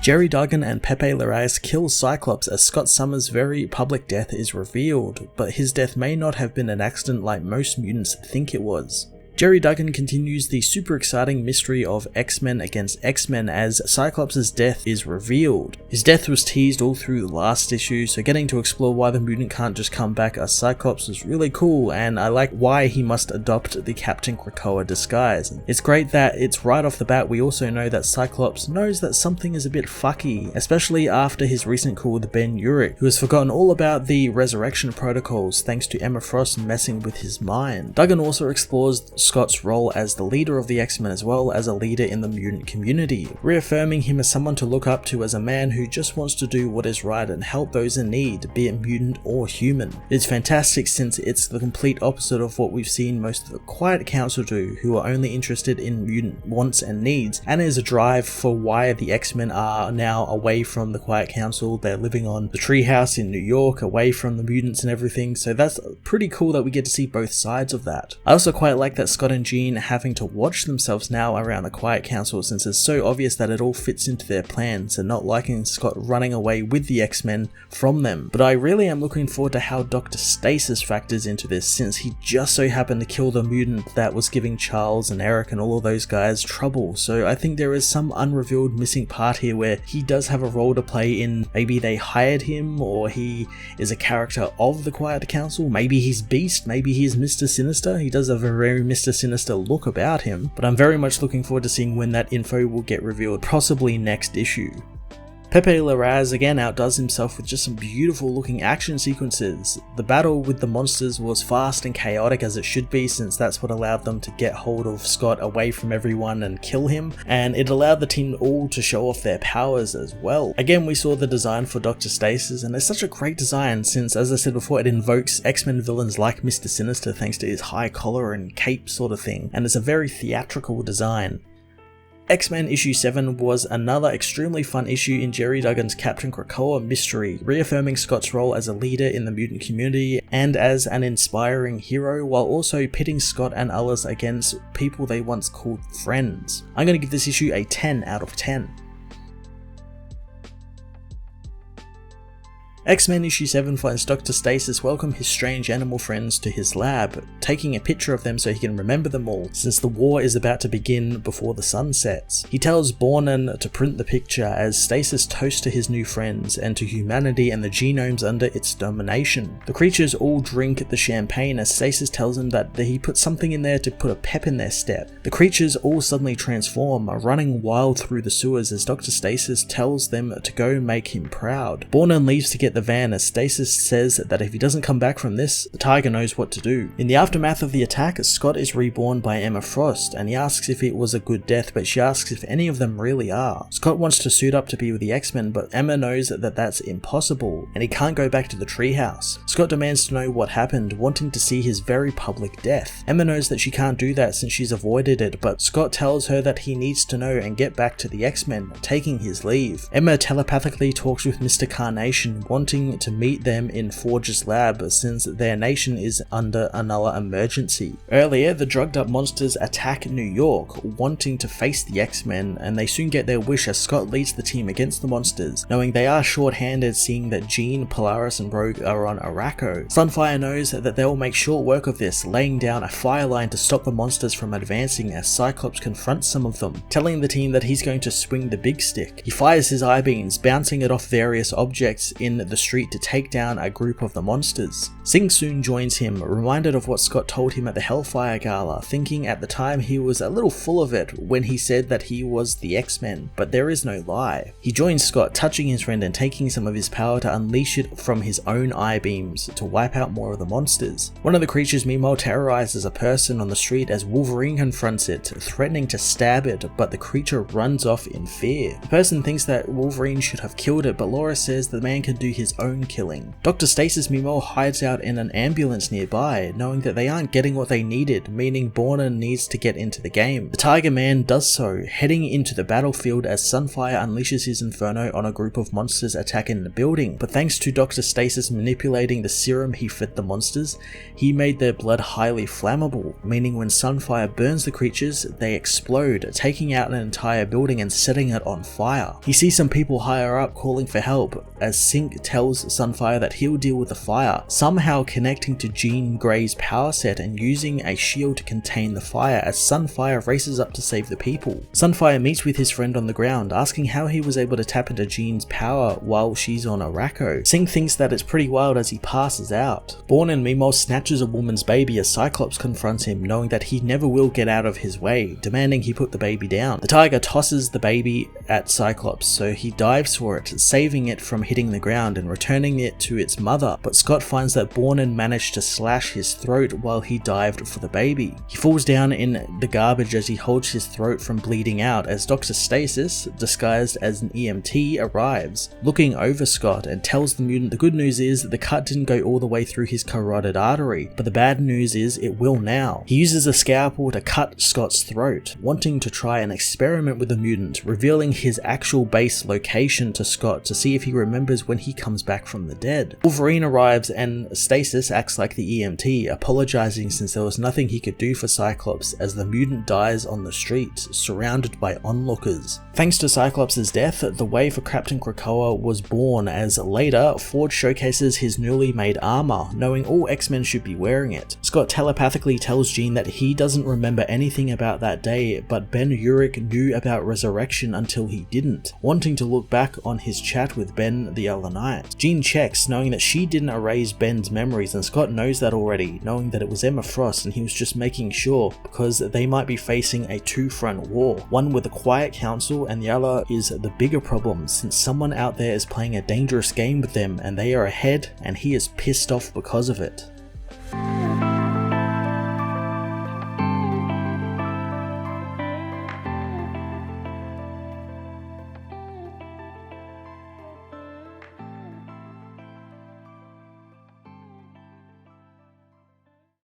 Jerry Duggan and Pepe Larraz kill Cyclops as Scott Summers' very public death is revealed, but his death may not have been an accident like most mutants think it was. Jerry Duggan continues the super exciting mystery of X-Men against X-Men as Cyclops' death is revealed. His death was teased all through the last issue, so getting to explore why the mutant can't just come back as Cyclops was really cool, and I like why he must adopt the Captain Krakoa disguise. It's great that it's right off the bat we also know that Cyclops knows that something is a bit fucky, especially after his recent call with Ben Urich, who has forgotten all about the resurrection protocols thanks to Emma Frost messing with his mind. Duggan also explores Scott's role as the leader of the X-Men as well as a leader in the mutant community, reaffirming him as someone to look up to as a man who just wants to do what is right and help those in need, be it mutant or human. It's fantastic since it's the complete opposite of what we've seen most of the Quiet Council do, who are only interested in mutant wants and needs, and is a drive for why the X-Men are now away from the Quiet Council. They're living on the treehouse in New York, away from the mutants and everything, so that's pretty cool that we get to see both sides of that. I also quite like that Scott and Jean having to watch themselves now around the Quiet Council, since it's so obvious that it all fits into their plans, and not liking Scott running away with the X-Men from them. But I really am looking forward to how Dr. Stasis factors into this, since he just so happened to kill the mutant that was giving Charles and Eric and all of those guys trouble, so I think there is some unrevealed missing part here where he does have a role to play in, maybe they hired him, or he is a character of the Quiet Council, maybe he's Beast, maybe he's Mr. Sinister. He does have a very Mr. Sinister look about him, but I'm very much looking forward to seeing when that info will get revealed, possibly next issue. Pepe Larraz again outdoes himself with just some beautiful looking action sequences. The battle with the monsters was fast and chaotic as it should be, since that's what allowed them to get hold of Scott away from everyone and kill him, and it allowed the team all to show off their powers as well. Again, we saw the design for Dr. Stasis, and it's such a great design since, as I said before, it invokes X-Men villains like Mr. Sinister thanks to his high collar and cape sort of thing, and it's a very theatrical design. X-Men issue 7 was another extremely fun issue in Jerry Duggan's Captain Krakoa mystery, reaffirming Scott's role as a leader in the mutant community and as an inspiring hero, while also pitting Scott and others against people they once called friends. I'm going to give this issue a 10 out of 10. X-Men issue 7 finds Dr. Stasis welcome his strange animal friends to his lab, taking a picture of them so he can remember them all, since the war is about to begin before the sun sets. He tells Bornan to print the picture as Stasis toasts to his new friends and to humanity and the genomes under its domination. The creatures all drink the champagne as Stasis tells them that he put something in there to put a pep in their step. The creatures all suddenly transform, running wild through the sewers as Dr. Stasis tells them to go make him proud. Bornan leaves to get the van as Stasis says that if he doesn't come back from this, the Tiger knows what to do. In the aftermath of the attack, Scott is reborn by Emma Frost, and he asks if it was a good death, but she asks if any of them really are. Scott wants to suit up to be with the X-Men, but Emma knows that that's impossible, and he can't go back to the treehouse. Scott demands to know what happened, wanting to see his very public death. Emma knows that she can't do that since she's avoided it, but Scott tells her that he needs to know and get back to the X-Men, taking his leave. Emma telepathically talks with Mr. Carnation, wanting to meet them in Forge's lab since their nation is under another emergency. Earlier, the drugged up monsters attack New York, wanting to face the X-Men, and they soon get their wish as Scott leads the team against the monsters, knowing they are short-handed seeing that Jean, Polaris and Rogue are on Arakko. Sunfire knows that they will make short work of this, laying down a fire line to stop the monsters from advancing as Cyclops confronts some of them, telling the team that he's going to swing the big stick. He fires his eye-beams, bouncing it off various objects in the street to take down a group of the monsters. Sing soon joins him, reminded of what Scott told him at the Hellfire Gala, thinking at the time he was a little full of it when he said that he was the X-Men, but there is no lie. He joins Scott, touching his friend and taking some of his power to unleash it from his own eye beams to wipe out more of the monsters. One of the creatures meanwhile terrorizes a person on the street as Wolverine confronts it, threatening to stab it, but the creature runs off in fear. The person thinks that Wolverine should have killed it, but Laura says the man can do his his own killing. Dr. Stasis meanwhile hides out in an ambulance nearby, knowing that they aren't getting what they needed, meaning Bornin needs to get into the game. The Tiger Man does so, heading into the battlefield as Sunfire unleashes his inferno on a group of monsters attacking the building, but thanks to Dr. Stasis manipulating the serum he fed the monsters, he made their blood highly flammable, meaning when Sunfire burns the creatures, they explode, taking out an entire building and setting it on fire. He sees some people higher up calling for help, as Sync tells Sunfire that he'll deal with the fire, somehow connecting to Jean Grey's power set and using a shield to contain the fire as Sunfire races up to save the people. Sunfire meets with his friend on the ground, asking how he was able to tap into Jean's power while she's on Arakko. Sync thinks that it's pretty wild as he passes out. Bornin meanwhile snatches a woman's baby as Cyclops confronts him, knowing that he never will get out of his way, demanding he put the baby down. The tiger tosses the baby at Cyclops, so he dives for it, saving it from hitting the ground and returning it to its mother, but Scott finds that Bornin managed to slash his throat while he dived for the baby. He falls down in the garbage as he holds his throat from bleeding out as Dr. Stasis, disguised as an EMT, arrives, looking over Scott and tells the mutant the good news is the cut didn't go all the way through his carotid artery, but the bad news is it will now. He uses a scalpel to cut Scott's throat, wanting to try an experiment with the mutant, revealing his actual base location to Scott to see if he remembers when he comes back from the dead. Wolverine arrives and Stasis acts like the EMT, apologizing since there was nothing he could do for Cyclops as the mutant dies on the street, surrounded by onlookers. Thanks to Cyclops' death, the way for Captain Krakoa was born, as later Ford showcases his newly made armor, knowing all X-Men should be wearing it. Scott telepathically tells Jean that he doesn't remember anything about that day, but Ben Urich knew about resurrection until he didn't, wanting to look back on his chat with Ben the other night. Jean checks, knowing that she didn't erase Ben's memories, and Scott knows that already, knowing that it was Emma Frost and he was just making sure because they might be facing a two-front war, one with the Quiet Council and the other is the bigger problem since someone out there is playing a dangerous game with them and they are ahead and he is pissed off because of it.